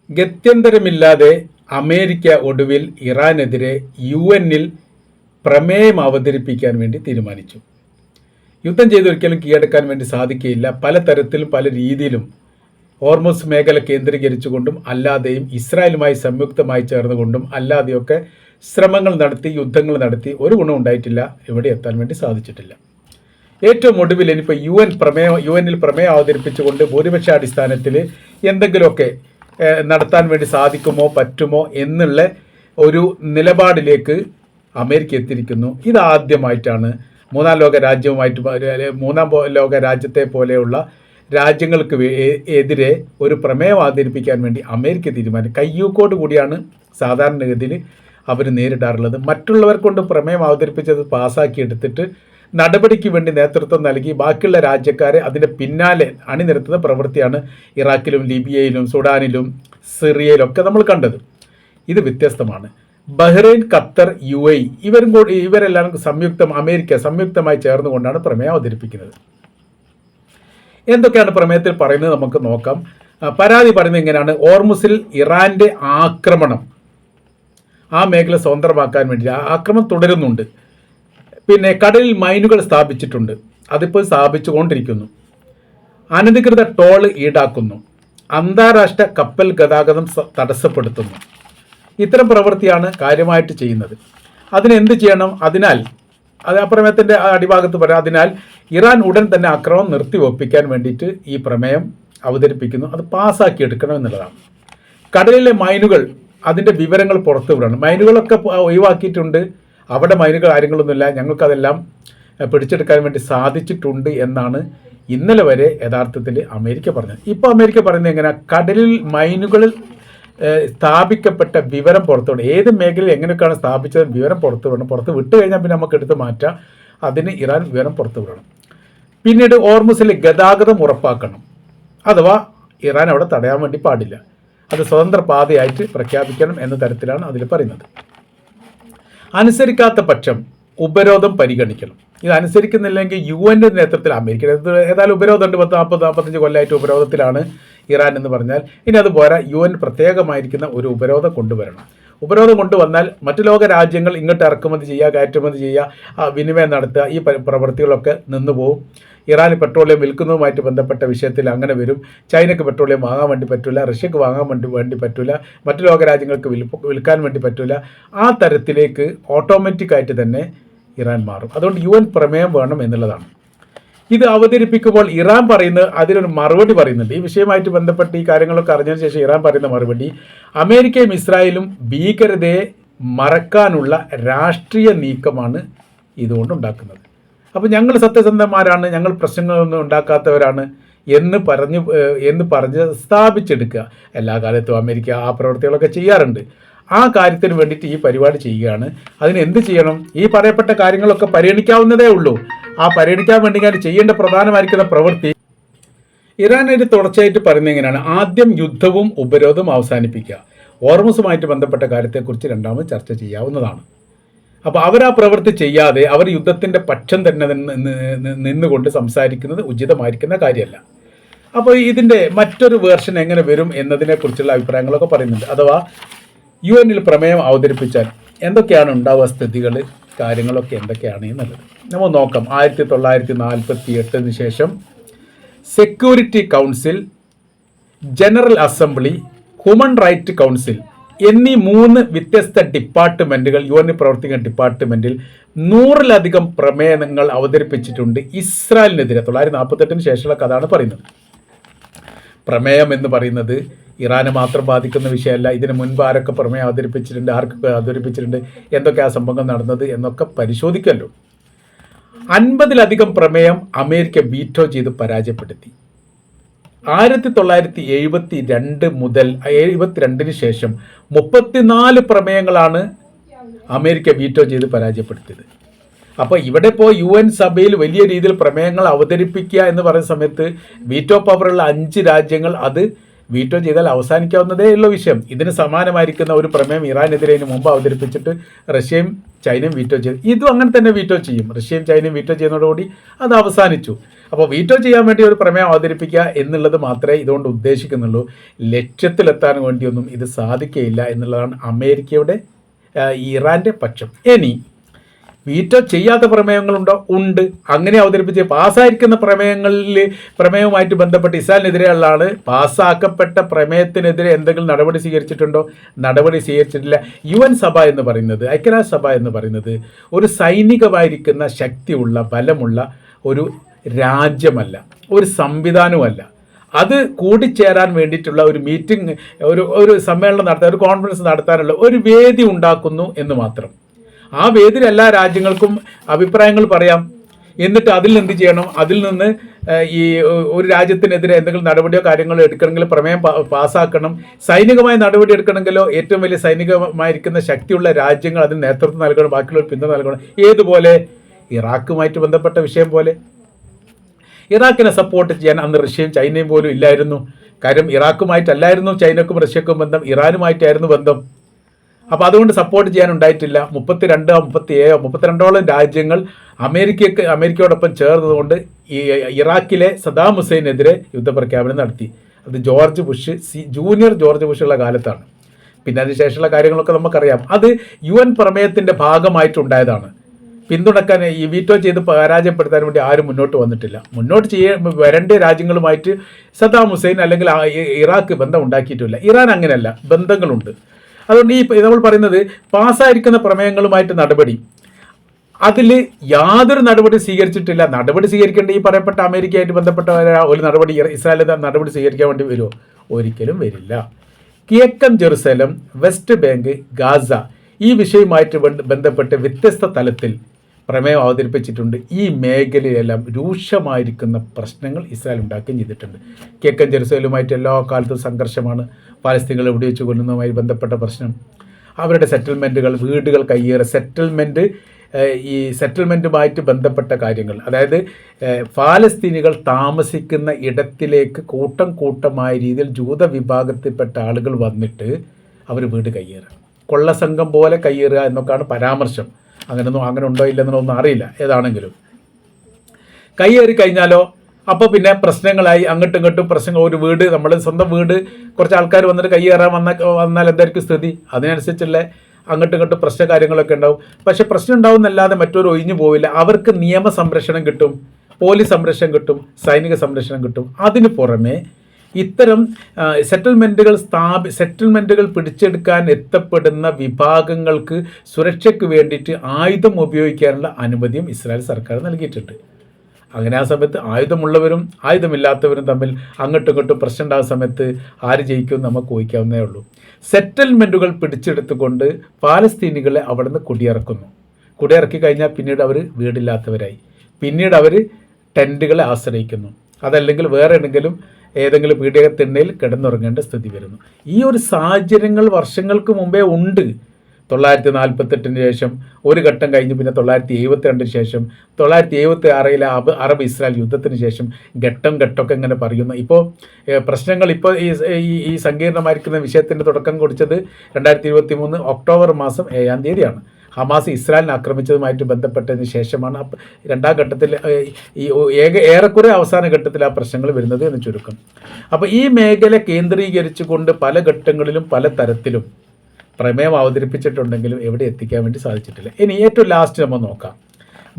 ഗത്യന്തരമില്ലാതെ America ഒടുവിൽ ഇറാനെതിരെ UN-ൽ പ്രമേയം അവതരിപ്പിക്കാൻ വേണ്ടി തീരുമാനിച്ചു. യുദ്ധം ചെയ്തൊരിക്കലും കീഴടക്കാൻ വേണ്ടി സാധിക്കുകയില്ല. പലതരത്തിലും പല രീതിയിലും ഹോർമുസ് മേഖല കേന്ദ്രീകരിച്ചുകൊണ്ടും അല്ലാതെയും ഇസ്രായേലുമായി സംയുക്തമായി ചേർന്നുകൊണ്ടും അല്ലാതെയൊക്കെ ശ്രമങ്ങൾ നടത്തി, യുദ്ധങ്ങൾ നടത്തി, ഒരു ഗുണം ഉണ്ടായിട്ടില്ല. ഇവിടെ എത്താൻ വേണ്ടി സാധിച്ചിട്ടില്ല. ഏറ്റവും ഒടുവിൽ ഇനിയിപ്പോൾ UN-ൽ പ്രമേയം അവതരിപ്പിച്ചുകൊണ്ട് ഭൂരിപക്ഷാടിസ്ഥാനത്തിൽ എന്തെങ്കിലുമൊക്കെ നടത്താൻ വേണ്ടി സാധിക്കുമോ പറ്റുമോ എന്നുള്ള ഒരു നിലപാടിലേക്ക് അമേരിക്ക എത്തിയിരിക്കുന്നു. ഇതാദ്യമായിട്ടാണ് മൂന്നാം ലോക രാജ്യത്തെ പോലെയുള്ള രാജ്യങ്ങൾക്ക് എതിരെ ഒരു പ്രമേയം അവതരിപ്പിക്കാൻ വേണ്ടി അമേരിക്ക തീരുമാനിക്കും. കയ്യൂക്കോട് കൂടിയാണ് സാധാരണഗതിയിൽ അവർ നേരിടാറുള്ളത്. മറ്റുള്ളവർ കൊണ്ട് പ്രമേയം അവതരിപ്പിച്ചത് പാസ്സാക്കി എടുത്തിട്ട് നടപടിക്ക് വേണ്ടി നേതൃത്വം നൽകി ബാക്കിയുള്ള രാജ്യക്കാരെ അതിൻ്റെ പിന്നാലെ അണിനിരത്തുന്ന പ്രവൃത്തിയാണ് ഇറാഖിലും ലിബിയയിലും സുഡാനിലും സിറിയയിലൊക്കെ നമ്മൾ കണ്ടത്. ഇത് വ്യത്യസ്തമാണ്. ബഹ്റൈൻ, ഖത്തർ, UAE ഇവരെല്ലാം അമേരിക്ക സംയുക്തമായി ചേർന്നുകൊണ്ടാണ് പ്രമേയം അവതരിപ്പിക്കുന്നത്. എന്തൊക്കെയാണ് പ്രമേയത്തിൽ പറയുന്നത് നമുക്ക് നോക്കാം. പരാതി പറയുന്നത് എങ്ങനെയാണ്? ഹോർമുസിൽ ഇറാൻ്റെ ആക്രമണം, ആ മേഖല സ്വതന്ത്രമാക്കാൻ വേണ്ടി ആക്രമണം തുടരുന്നുണ്ട്. പിന്നെ കടലിൽ മൈനുകൾ സ്ഥാപിച്ചിട്ടുണ്ട്, അതിപ്പോൾ സ്ഥാപിച്ചുകൊണ്ടിരിക്കുന്നു. അനധികൃത ടോള് ഈടാക്കുന്നു, അന്താരാഷ്ട്ര കപ്പൽ ഗതാഗതം തടസ്സപ്പെടുത്തുന്നു. ഇത്തരം പ്രവൃത്തിയാണ് കാര്യമായിട്ട് ചെയ്യുന്നത്. അതിനെന്ത് ചെയ്യണം? അതിനാൽ അത് പ്രമേയത്തിൻ്റെ അടിഭാഗത്ത് പറയാം. അതിനാൽ ഇറാൻ ഉടൻ തന്നെ ആക്രമണം നിർത്തിവെപ്പിക്കാൻ വേണ്ടിയിട്ട് ഈ പ്രമേയം അവതരിപ്പിക്കുന്നു. അത് പാസ്സാക്കി എടുക്കണം എന്നുള്ളതാണ്. കടലിലെ മൈനുകൾ, അതിൻ്റെ വിവരങ്ങൾ പുറത്തു വിടണം. മൈനുകളൊക്കെ ഒഴിവാക്കിയിട്ടുണ്ട്, അവിടെ മൈനുകൾ കാര്യങ്ങളൊന്നുമില്ല, ഞങ്ങൾക്കതെല്ലാം പിടിച്ചെടുക്കാൻ വേണ്ടി സാധിച്ചിട്ടുണ്ട് എന്നാണ് ഇന്നലെ വരെ യഥാർത്ഥത്തിൽ അമേരിക്ക പറഞ്ഞത്. ഇപ്പോൾ അമേരിക്ക പറയുന്നത് എങ്ങനെ? കടലിൽ മൈനുകളിൽ സ്ഥാപിക്കപ്പെട്ട വിവരം പുറത്തുവിടണം. ഏത് മേഖലയിൽ എങ്ങനെയൊക്കെയാണ് സ്ഥാപിച്ചത് വിവരം പുറത്തു വിടണം. പുറത്ത് വിട്ട് കഴിഞ്ഞാൽ പിന്നെ നമുക്ക് എടുത്ത് മാറ്റാം. അതിന് ഇറാൻ വിവരം പുറത്തു വിടണം. പിന്നീട് ഹോർമുസിലെ ഗതാഗതം ഉറപ്പാക്കണം. അഥവാ ഇറാൻ അവിടെ തടയാൻ വേണ്ടി പാടില്ല, അത് സ്വതന്ത്ര പാതയായിട്ട് പ്രഖ്യാപിക്കണം എന്ന തരത്തിലാണ് അതിൽ പറയുന്നത്. അനുസരിക്കാത്ത പക്ഷം ഉപരോധം പരിഗണിക്കണം. ഇത് അനുസരിക്കുന്നില്ലെങ്കിൽ UN-ന്റെ നേതൃത്വത്തിൽ അമേരിക്ക ഏതായാലും ഉപരോധമുണ്ട്. 40-45 കൊല്ലമായിട്ട് ഉപരോധത്തിലാണ് ഇറാൻ എന്ന് പറഞ്ഞാൽ ഇനി അത് പോരാ, UN പ്രത്യേകമായിരിക്കുന്ന ഒരു ഉപരോധം കൊണ്ടുവരണം. ഉപരോധം കൊണ്ടുവന്നാൽ മറ്റു ലോക രാജ്യങ്ങൾ ഇങ്ങോട്ട് ഇറക്കുമതി ചെയ്യുക, കയറ്റുമതി ചെയ്യുക, വിനിമയം നടത്തുക, ഈ പ്രവൃത്തികളൊക്കെ നിന്നുപോകും. ഇറാൻ പെട്രോളിയം വിൽക്കുന്നതുമായിട്ട് ബന്ധപ്പെട്ട വിഷയത്തിൽ അങ്ങനെ വരും. ചൈനയ്ക്ക് പെട്രോളിയം വാങ്ങാൻ വേണ്ടി പറ്റില്ല, റഷ്യക്ക് വാങ്ങാൻ വേണ്ടി പറ്റില്ല, മറ്റു ലോക രാജ്യങ്ങൾക്ക് വിൽക്കാൻ വേണ്ടി പറ്റില്ല. ആ തരത്തിലേക്ക് ഓട്ടോമാറ്റിക്കായിട്ട് തന്നെ ഇറാൻ മാറും. അതുകൊണ്ട് UN പ്രമേയം വേണം എന്നുള്ളതാണ്. ഇത് അവതരിപ്പിക്കുമ്പോൾ ഇറാൻ പറയുന്നത് അതിനൊരു മറുപടി പറയുന്നുണ്ട്. ഈ വിഷയമായിട്ട് ബന്ധപ്പെട്ട് ഈ കാര്യങ്ങളൊക്കെ അറിഞ്ഞതിന് ശേഷം ഇറാൻ പറയുന്ന മറുപടി, അമേരിക്കയും ഇസ്രായേലും ഭീകരതയെ മറക്കാനുള്ള രാഷ്ട്രീയ നീക്കമാണ് ഇതുകൊണ്ട് ഉണ്ടാക്കുന്നത്. അപ്പോൾ ഞങ്ങൾ സത്യസന്ധന്മാരാണ്, ഞങ്ങൾ പ്രശ്നങ്ങളൊന്നും ഉണ്ടാക്കാത്തവരാണ് എന്ന് പറഞ്ഞ് സ്ഥാപിച്ചെടുക്കുക. എല്ലാ കാലത്തും അമേരിക്ക ആ പ്രവൃത്തികളൊക്കെ ചെയ്യാറുണ്ട്. ആ കാര്യത്തിന് വേണ്ടിയിട്ട് ഈ പരിപാടി ചെയ്യുകയാണ്. അതിന് എന്ത് ചെയ്യണം? ഈ പറയപ്പെട്ട കാര്യങ്ങളൊക്കെ പരിഗണിക്കാവുന്നതേ ഉള്ളൂ. ആ പരിഗണിക്കാൻ വേണ്ടി ചെയ്യേണ്ട പ്രധാനമായിരിക്കുന്ന പ്രവൃത്തി ഇറാനൊരു തുടർച്ചയായിട്ട് പറയുന്നത് എങ്ങനെയാണ്? ആദ്യം യുദ്ധവും ഉപരോധവും അവസാനിപ്പിക്കുക. ഹോർമുസുമായിട്ട് ബന്ധപ്പെട്ട കാര്യത്തെക്കുറിച്ച് രണ്ടാമത് ചർച്ച ചെയ്യാവുന്നതാണ്. അപ്പോൾ അവരാ പ്രവൃത്തി ചെയ്യാതെ അവർ യുദ്ധത്തിൻ്റെ പക്ഷം തന്നെ നിന്നുകൊണ്ട് സംസാരിക്കുന്നത് ഉചിതമായിരിക്കുന്ന കാര്യമല്ല. അപ്പോൾ ഇതിൻ്റെ മറ്റൊരു വേർഷൻ എങ്ങനെ വരും എന്നതിനെക്കുറിച്ചുള്ള അഭിപ്രായങ്ങളൊക്കെ പറയുന്നുണ്ട്. അഥവാ UN-ൽ പ്രമേയം അവതരിപ്പിച്ചാൽ എന്തൊക്കെയാണ് ഉണ്ടാവുക സ്ഥിതികൾ, കാര്യങ്ങളൊക്കെ എന്തൊക്കെയാണ് എന്നുള്ളത് നമ്മൾ നോക്കാം. 1948 ശേഷം security council, general assembly, human right council എന്നീ 3 വ്യത്യസ്ത ഡിപ്പാർട്ട്മെൻറ്റുകൾ, UN പ്രവർത്തിക്കുന്ന ഡിപ്പാർട്ട്മെൻറ്റിൽ 100-ലധികം പ്രമേയങ്ങൾ അവതരിപ്പിച്ചിട്ടുണ്ട് ഇസ്രായേലിനെതിരെ. 1948 ശേഷമുള്ള കഥയാണ് പറയുന്നത്. പ്രമേയം എന്ന് പറയുന്നത് ഇറാനെ മാത്രം ബാധിക്കുന്ന വിഷയമല്ല. ഇതിന് മുൻപ് ആരൊക്കെ പ്രമേയം അവതരിപ്പിച്ചിട്ടുണ്ട്, ആർക്കൊക്കെ അവതരിപ്പിച്ചിട്ടുണ്ട്, എന്തൊക്കെ ആ സംഭവങ്ങൾ നടന്നത് എന്നൊക്കെ പരിശോധിക്കല്ലോ. 50-ലധികം പ്രമേയം അമേരിക്ക വീറ്റോ ചെയ്ത് പരാജയപ്പെടുത്തി. 1972 മുതൽ 72 ശേഷം 34 പ്രമേയങ്ങളാണ് അമേരിക്ക വീറ്റോ ചെയ്ത് പരാജയപ്പെടുത്തിയത്. അപ്പോൾ ഇവിടെ ഇപ്പോൾ UN സഭയിൽ വലിയ രീതിയിൽ പ്രമേയങ്ങൾ അവതരിപ്പിക്കുക എന്ന് പറയുന്ന സമയത്ത് വീറ്റോ പവറുള്ള 5 രാജ്യങ്ങൾ അത് വീറ്റോ ചെയ്താൽ അവസാനിക്കാവുന്നതേ ഉള്ള വിഷയം. ഇതിന് സമാനമായിരിക്കുന്ന ഒരു പ്രമേയം ഇറാനെതിരെ ഇതിന് മുമ്പ് അവതരിപ്പിച്ചിട്ട് റഷ്യയും ചൈനയും വീറ്റോ ചെയ്തു. ഇതും അങ്ങനെ തന്നെ വീറ്റോ ചെയ്യും. റഷ്യയും ചൈനയും വീറ്റോ ചെയ്യുന്നതോടുകൂടി അത് അവസാനിച്ചു. അപ്പോൾ വീറ്റോ ചെയ്യാൻ വേണ്ടി ഒരു പ്രമേയം അവതരിപ്പിക്കുക എന്നുള്ളത് മാത്രമേ ഇതുകൊണ്ട് ഉദ്ദേശിക്കുന്നുള്ളൂ. ലക്ഷ്യത്തിലെത്താൻ വേണ്ടിയൊന്നും ഇത് സാധിക്കുകയില്ല എന്നുള്ളതാണ് അമേരിക്കയുടെ ഇറാൻ്റെ പക്ഷം. ഇനി വീറ്റോ ചെയ്യാത്ത പ്രമേയങ്ങളുണ്ടോ? ഉണ്ട്. അങ്ങനെ അവതരിപ്പിച്ച് പാസ്സായിരിക്കുന്ന പ്രമേയവുമായിട്ട് ബന്ധപ്പെട്ട് ഇസ്രായേലിനെതിരെയുള്ളതാണ്. പാസ്സാക്കപ്പെട്ട പ്രമേയത്തിനെതിരെ എന്തെങ്കിലും നടപടി സ്വീകരിച്ചിട്ടുണ്ടോ? നടപടി സ്വീകരിച്ചിട്ടില്ല. UN സഭ എന്ന് പറയുന്നത്, ഐക്യരാഷ്ട്രസഭ എന്ന് പറയുന്നത് ഒരു സൈനികമായിരിക്കുന്ന ശക്തിയുള്ള ബലമുള്ള ഒരു രാജ്യമല്ല, ഒരു സംവിധാനവുമല്ല. അത് കൂടിച്ചേരാൻ വേണ്ടിയിട്ടുള്ള ഒരു മീറ്റിംഗ്, ഒരു സമ്മേളനം നടത്താൻ, ഒരു കോൺഫറൻസ് നടത്താനുള്ള ഒരു വേദി ഉണ്ടാക്കുന്നു എന്ന് മാത്രം. ആ വേദിയിൽ എല്ലാ രാജ്യങ്ങൾക്കും അഭിപ്രായങ്ങൾ പറയാം. എന്നിട്ട് അതിൽ എന്ത് ചെയ്യണം? അതിൽ നിന്ന് ഈ ഒരു രാജ്യത്തിനെതിരെ എന്തെങ്കിലും നടപടിയോ കാര്യങ്ങളോ എടുക്കണമെങ്കിൽ പ്രമേയം പാസ്സാക്കണം. സൈനികമായ നടപടി എടുക്കണമെങ്കിലോ ഏറ്റവും വലിയ സൈനികമായിരിക്കുന്ന ശക്തിയുള്ള രാജ്യങ്ങൾ അതിന് നേതൃത്വം നൽകണം, ബാക്കിയുള്ളവർ പിന്തുണ നൽകണം. ഏതുപോലെ? ഇറാഖുമായിട്ട് ബന്ധപ്പെട്ട വിഷയം പോലെ. ഇറാഖിനെ സപ്പോർട്ട് ചെയ്യാൻ അന്ന് റഷ്യയും ചൈനയും പോലും ഇല്ലായിരുന്നു. കാര്യം ഇറാഖുമായിട്ടല്ലായിരുന്നു ചൈനക്കും റഷ്യക്കും ബന്ധം, ഇറാനുമായിട്ടായിരുന്നു ബന്ധം. അപ്പോൾ അതുകൊണ്ട് സപ്പോർട്ട് ചെയ്യാനുണ്ടായിട്ടില്ല. 32ഓളം രാജ്യങ്ങൾ അമേരിക്കയോടൊപ്പം ചേർന്നതുകൊണ്ട് ഈ ഇറാഖിലെ സദാം ഹുസൈനെതിരെ യുദ്ധപ്രഖ്യാപനം നടത്തി. അത് ജൂനിയർ ജോർജ് ബുഷുള്ള കാലത്താണ്. പിന്നെ അതിനുശേഷമുള്ള കാര്യങ്ങളൊക്കെ നമുക്കറിയാം. അത് UN പ്രമേയത്തിൻ്റെ ഭാഗമായിട്ടുണ്ടായതാണ്. പിന്തുണക്കാൻ, ഈ വീറ്റോ ചെയ്ത് പരാജയപ്പെടുത്താൻ വേണ്ടി ആരും മുന്നോട്ട് വന്നിട്ടില്ല. മുന്നോട്ട് വരേണ്ട രാജ്യങ്ങളുമായിട്ട് സദാം ഹുസൈൻ അല്ലെങ്കിൽ ഇറാഖ് ബന്ധം ഉണ്ടാക്കിയിട്ടില്ല. ഇറാൻ അങ്ങനെയല്ല, ബന്ധങ്ങളുണ്ട്. അതുകൊണ്ട് ഈ നമ്മൾ പറയുന്നത് പാസ്സായിരിക്കുന്ന പ്രമേയങ്ങളുമായിട്ട് നടപടി, അതിൽ യാതൊരു നടപടി സ്വീകരിച്ചിട്ടില്ല. നടപടി സ്വീകരിക്കേണ്ട ഈ പറയപ്പെട്ട അമേരിക്കയായിട്ട് ബന്ധപ്പെട്ട ഒരു നടപടി ഇസ്രായേൽ നടപടി സ്വീകരിക്കാൻ വേണ്ടി വരുമോ? ഒരിക്കലും വരില്ല. കിഴക്കൻ ജെറുസലേം, വെസ്റ്റ് ബാങ്ക്, ഗാസ ഈ വിഷയവുമായിട്ട് ബന്ധപ്പെട്ട് വ്യത്യസ്ത തലത്തിൽ പ്രമേയം അവതരിപ്പിച്ചിട്ടുണ്ട്. ഈ മേഖലയിലെല്ലാം രൂക്ഷമായിരിക്കുന്ന പ്രശ്നങ്ങൾ ഇസ്രായേൽ ഉണ്ടാക്കുകയും ചെയ്തിട്ടുണ്ട്. കിഴക്കൻ ജെറുസലേമുമായിട്ട് എല്ലാ കാലത്തും സംഘർഷമാണ്. പാലസ്തീനുകളെ വെടിവെച്ച് കൊല്ലുന്നതുമായി ബന്ധപ്പെട്ട പ്രശ്നം, അവരുടെ സെറ്റിൽമെൻറ്റുകൾ, വീടുകൾ ഈ സെറ്റിൽമെൻറ്റുമായിട്ട് ബന്ധപ്പെട്ട കാര്യങ്ങൾ, അതായത് പാലസ്തീനികൾ താമസിക്കുന്ന ഇടത്തിലേക്ക് കൂട്ടമായ രീതിയിൽ ജൂത വിഭാഗത്തിൽപ്പെട്ട ആളുകൾ വന്നിട്ട് അവർ വീട് കയ്യേറുക, കൊള്ളസംഘം പോലെ കയ്യേറുക എന്നൊക്കെയാണ് പരാമർശം. അങ്ങനെ ഉണ്ടോ ഇല്ലെന്നൊന്നും അറിയില്ല. ഏതാണെങ്കിലും കയ്യേറി കഴിഞ്ഞാലോ അപ്പോൾ പിന്നെ പ്രശ്നങ്ങളായി, അങ്ങോട്ടും ഇങ്ങോട്ടും പ്രശ്നങ്ങൾ. ഒരു വീട്, നമ്മൾ സ്വന്തം വീട് കുറച്ച് ആൾക്കാർ വന്നിട്ട് കയ്യേറാൻ വന്നാൽ എന്തായിരിക്കും സ്ഥിതി? അതിനനുസരിച്ചുള്ള അങ്ങോട്ടും ഇങ്ങോട്ടും പ്രശ്ന കാര്യങ്ങളൊക്കെ ഉണ്ടാവും. പക്ഷെ പ്രശ്നം ഉണ്ടാവുന്നല്ലാതെ മറ്റൊരു ഒഴിഞ്ഞു പോവില്ല. അവർക്ക് നിയമ സംരക്ഷണം കിട്ടും, പോലീസ് സംരക്ഷണം കിട്ടും, സൈനിക സംരക്ഷണം കിട്ടും. അതിന് പുറമെ ഇത്തരം സെറ്റിൽമെൻറ്റുകൾ പിടിച്ചെടുക്കാൻ എത്തപ്പെടുന്ന വിഭാഗങ്ങൾക്ക് സുരക്ഷയ്ക്ക് വേണ്ടിയിട്ട് ആയുധം ഉപയോഗിക്കാനുള്ള അനുമതിയും ഇസ്രായേൽ സർക്കാർ നൽകിയിട്ടുണ്ട്. അങ്ങനെ ആ സമയത്ത് ആയുധമുള്ളവരും ആയുധമില്ലാത്തവരും തമ്മിൽ അങ്ങോട്ടും ഇങ്ങോട്ടും പ്രശ്നം ഉണ്ടാകുന്ന സമയത്ത് ആര് ജയിക്കും നമുക്ക് ഊഹിക്കാവുന്നേ ഉള്ളൂ. സെറ്റിൽമെൻറ്റുകൾ പിടിച്ചെടുത്തുകൊണ്ട് പാലസ്തീനികളെ അവിടെ നിന്ന് കുടിയിറക്കി കഴിഞ്ഞാൽ പിന്നീട് അവർ വീടില്ലാത്തവരായി, പിന്നീട് അവർ ടെൻറ്റുകളെ ആശ്രയിക്കുന്നു, അതല്ലെങ്കിൽ വേറെ ഏതെങ്കിലും പീഡികത്തിണ്ണയിൽ കിടന്നുറങ്ങേണ്ട സ്ഥിതി വരുന്നു. ഈ ഒരു സാഹചര്യങ്ങൾ വർഷങ്ങൾക്ക് മുമ്പേ ഉണ്ട്. 1948 ശേഷം ഒരു ഘട്ടം കഴിഞ്ഞ് പിന്നെ 1972 ശേഷം 1976 അറബ് ഇസ്രായേൽ യുദ്ധത്തിന് ശേഷം ഘട്ടമൊക്കെ ഇങ്ങനെ പറയുന്നു. ഇപ്പോൾ പ്രശ്നങ്ങൾ ഈ സങ്കീർണമായിരിക്കുന്ന വിഷയത്തിൻ്റെ തുടക്കം കുറിച്ചത് 2023 ഒക്ടോബർ മാസം 7-ാം തീയതിയാണ്. ഹമാസ് ഇസ്രായേലിനെ ആക്രമിച്ചതുമായിട്ട് ബന്ധപ്പെട്ടതിന് ശേഷമാണ് രണ്ടാം ഘട്ടത്തിൽ ഏറെക്കുറെ അവസാന ഘട്ടത്തിൽ ആ പ്രശ്നങ്ങൾ വരുന്നത് എന്ന് ചുരുക്കം. അപ്പോൾ ഈ മേഖല കേന്ദ്രീകരിച്ചുകൊണ്ട് പല ഘട്ടങ്ങളിലും പല തരത്തിലും പ്രമേയം അവതരിപ്പിച്ചിട്ടുണ്ടെങ്കിലും എവിടെ എത്തിക്കാൻ വേണ്ടി സാധിച്ചിട്ടില്ല. ഇനി ഏറ്റവും ലാസ്റ്റ് നമ്മൾ നോക്കാം.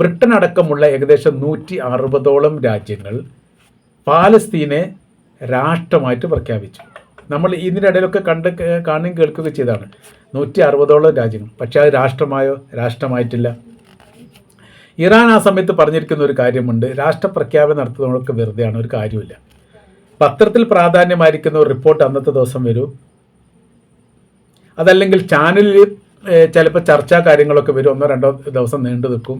ബ്രിട്ടൻ അടക്കമുള്ള ഏകദേശം 160ഓളം രാജ്യങ്ങൾ പാലസ്തീനെ രാഷ്ട്രമായിട്ട് പ്രഖ്യാപിച്ചു. നമ്മൾ ഇതിൻ്റെ ഇടയിലൊക്കെ കാണുകയും കേൾക്കുകയും ചെയ്തതാണ്. 160ഓളം രാജ്യങ്ങൾ. പക്ഷേ അത് രാഷ്ട്രമായിട്ടില്ല. ഇറാൻ ആ സമയത്ത് പറഞ്ഞിരിക്കുന്ന ഒരു കാര്യമുണ്ട്, രാഷ്ട്രപ്രഖ്യാപനം നടത്തുന്നതൊക്കെ വെറുതെയാണ്, ഒരു കാര്യമില്ല. പത്രത്തിൽ പ്രാധാന്യമായിരിക്കുന്ന ഒരു റിപ്പോർട്ട് അന്നത്തെ ദിവസം വരും, അതല്ലെങ്കിൽ ചാനലിൽ ചിലപ്പോൾ ചർച്ചാ കാര്യങ്ങളൊക്കെ വരും, 1-2 ദിവസം നീണ്ടു നിൽക്കും.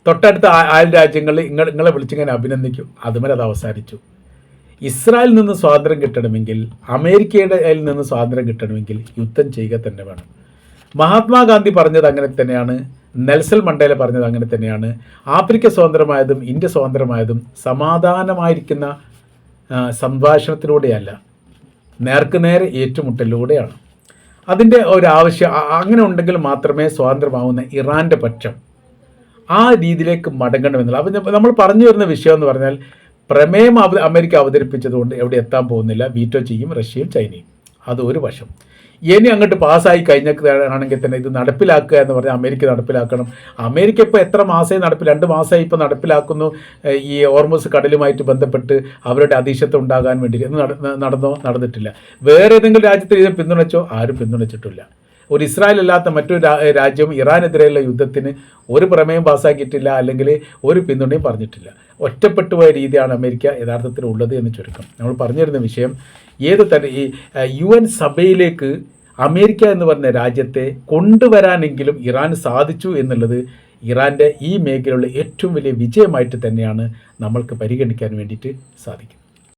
തൊട്ടടുത്ത അയൽ രാജ്യങ്ങൾ നിങ്ങളെ വിളിച്ചിങ്ങനെ അഭിനന്ദിക്കും, അതുമല്ല അത് അവസാനിച്ചു. ഇസ്രായേലിൽ നിന്ന് സ്വാതന്ത്ര്യം കിട്ടണമെങ്കിൽ, അമേരിക്കയുടെ നിന്ന് സ്വാതന്ത്ര്യം കിട്ടണമെങ്കിൽ യുദ്ധം ചെയ്യുക തന്നെ വേണം. മഹാത്മാഗാന്ധി പറഞ്ഞത് അങ്ങനെ തന്നെയാണ്, നെൽസൺ മണ്ടേല പറഞ്ഞത് അങ്ങനെ തന്നെയാണ്. ആഫ്രിക്ക സ്വതന്ത്രമായതും ഇന്ത്യ സ്വതന്ത്രമായതും സമാധാനമായിരിക്കുന്ന സംഭാഷണത്തിലൂടെയല്ല, നേർക്കുനേരെ ഏറ്റുമുട്ടലിലൂടെയാണ്. അതിൻ്റെ ഒരാവശ്യം അങ്ങനെ ഉണ്ടെങ്കിൽ മാത്രമേ സ്വാതന്ത്ര്യമാവുന്ന ഇറാൻ്റെ പക്ഷം ആ രീതിയിലേക്ക് മടങ്ങണമെന്നില്ല. അപ്പം നമ്മൾ പറഞ്ഞു വരുന്ന വിഷയം എന്ന് പറഞ്ഞാൽ, പ്രമേയം അമേരിക്ക അവതരിപ്പിച്ചതുകൊണ്ട് എവിടെ എത്താൻ പോകുന്നില്ല. വീറ്റോ ചെയ്യും റഷ്യയും ചൈനയും. അത് ഒരു വശം. ഇനി അങ്ങോട്ട് പാസ്സായി കഴിഞ്ഞാണെങ്കിൽ തന്നെ ഇത് നടപ്പിലാക്കുക എന്ന് പറഞ്ഞാൽ അമേരിക്ക നടപ്പിലാക്കണം. അമേരിക്ക ഇപ്പോൾ എത്ര മാസമായി 2 മാസമായി ഇപ്പോൾ നടപ്പിലാക്കുന്നു. ഈ ഹോർമുസ് കടലുമായിട്ട് ബന്ധപ്പെട്ട് അവരുടെ അധീശത്വം ഉണ്ടാകാൻ വേണ്ടി നടന്നിട്ടില്ല. വേറെ ഏതെങ്കിലും രാജ്യത്തിൽ ഇത് പിന്തുണച്ചോ? ആരും പിന്തുണച്ചിട്ടില്ല. ഒരു ഇസ്രായേൽ അല്ലാത്ത മറ്റൊരു രാജ്യവും ഇറാനെതിരെയുള്ള യുദ്ധത്തിന് ഒരു പ്രമേയം പാസ്സാക്കിയിട്ടില്ല, അല്ലെങ്കിൽ ഒരു പിന്തുണയും പറഞ്ഞിട്ടില്ല. ഒറ്റപ്പെട്ടു പോയ രീതിയാണ് അമേരിക്ക യഥാർത്ഥത്തിൽ ഉള്ളത് എന്ന് ചുരുക്കം. നമ്മൾ പറഞ്ഞിരുന്ന വിഷയം, ഏത് തന്നെ ഈ UN സഭയിലേക്ക് അമേരിക്ക എന്ന് പറഞ്ഞ രാജ്യത്തെ കൊണ്ടുവരാനെങ്കിലും ഇറാൻ സാധിച്ചു എന്നുള്ളത് ഇറാൻ്റെ ഈ മേഖലയിലുള്ള ഏറ്റവും വലിയ വിജയമായിട്ട് തന്നെയാണ് നമ്മൾക്ക് പരിഗണിക്കാൻ വേണ്ടിയിട്ട് സാധിക്കുന്നത്.